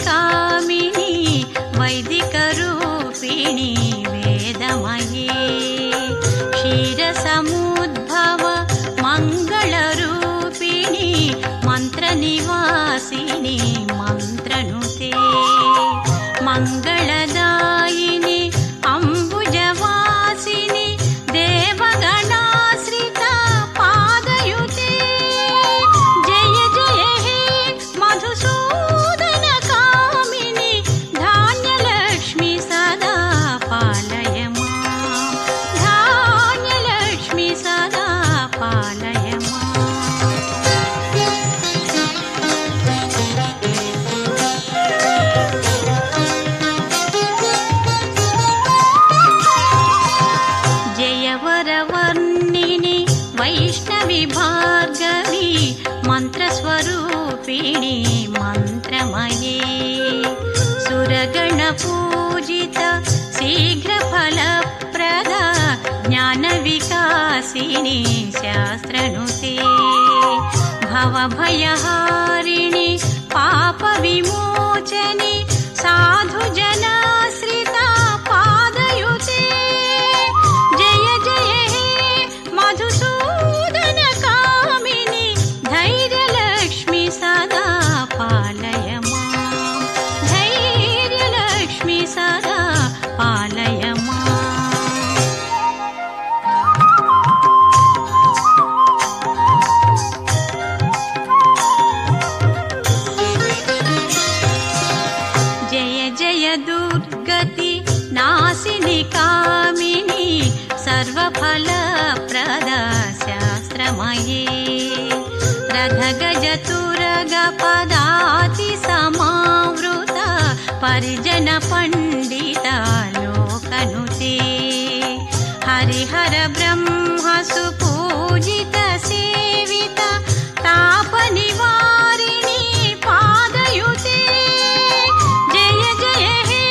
कामिनी वैदिकरूपिणी वेदमये क्षीरसमुद्भव मङ्गलरूपिणी मन्त्रनिवासिनी मन्त्रनुते मङ्गलदायिनी अम्बुजवासिनी देवगणाश्रिता पादयुते जय जय हे मधुसूदन कामिनी धान्यलक्ष्मी सदा पालय मां धान्यलक्ष्मी सदा पालय मां जयवरवर्णिनि वैष्णवी भार्गवी मन्त्रस्वरूपिणी मन्त्रमये सुरगणपूजित शीघ्रफलप्रदा ज्ञानविकासिनी शास्त्रनुते भवभयहारिणि पापविमोचनि साधुजनाश्रिता पादयुते जय जय हे मधुसूदन कामिनी धैर्यलक्ष्मी सदा पालय मां धैर्यलक्ष्मी सदा पालय मां जय जय दुर्गति नासिनी कामिनी सर्वफलप्रदा शास्त्रमये रथगजतुरगपदाति समावृता परिजन पण्डिता लोकनुते हरिहर ब्रह्म सुपूजित सेविता तापनिवारिणी पादयुते जय जय हे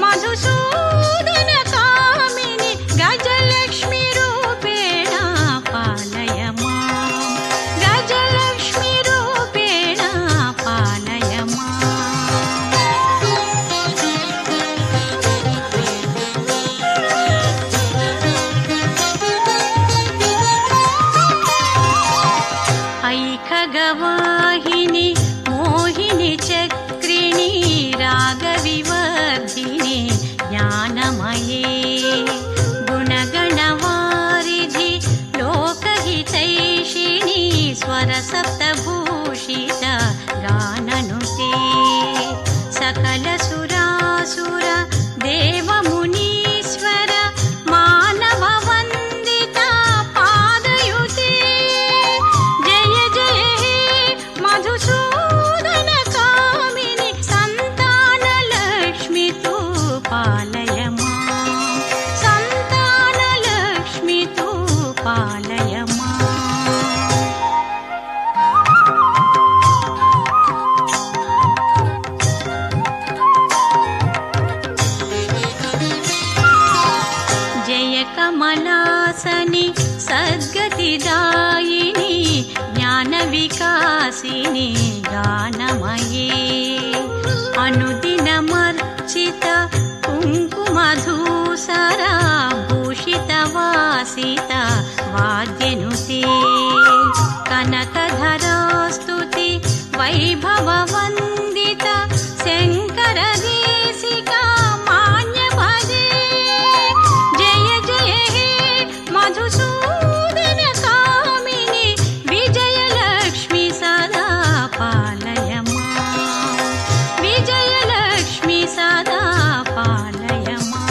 मधुसूदन कामिनी गजलक्ष्मी रूपेण पालय मां गजलक्ष्मी रूपेण पालय मां ऐखगवाहिनी मोहिनी चक्रिणी रागविवर्धिनी ज्ञानमये गुणगणवारिधि लोकहितैषिणी स्वरसप्तभूषित गाननुते सकलसुरासुर देवमुनीश्वर मानववन्दिता पादयुते जय जय हे मधुसूदन कामिनी सन्तानलक्ष्मी तु पालय मां सन्तानलक्ष्मी तु पालय मां जय कमलासनि सद्गतिदायिनी ज्ञानविकासिनी गानमये अनुदिनमर्चित कुङ्कुमधूसरा भूषितवासित वाद्यनुते कनकधरास्तुति वैभववन्दित शङ्करदेशिका मान्यपदे जय जय हे मधुसूदन कामिनी विजयलक्ष्मी सदा पालय मां विजयलक्ष्मी सदा पालय मां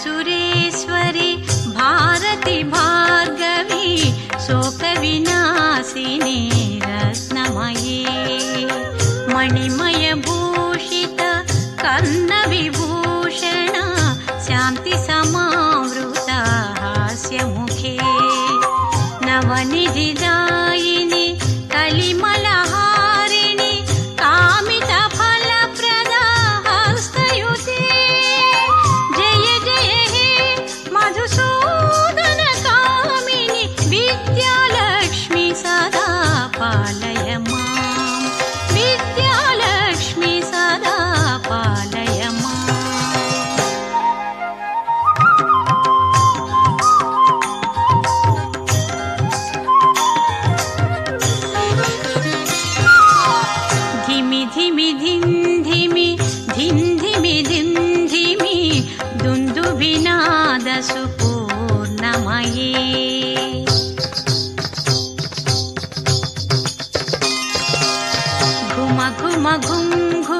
प्रणतसुरेश्वरि भारती भार्गवी शोकविनाशिनी रत्नमये मणिमयभूषित कर्णविभूषण शान्तिसमावृता हास्यमुखे नवनिधिदायिनी कलिमलहारिणी कामितफलप्रदा हस्तयुते जय जय सुपूर्णमये घुम घुम घुम घुम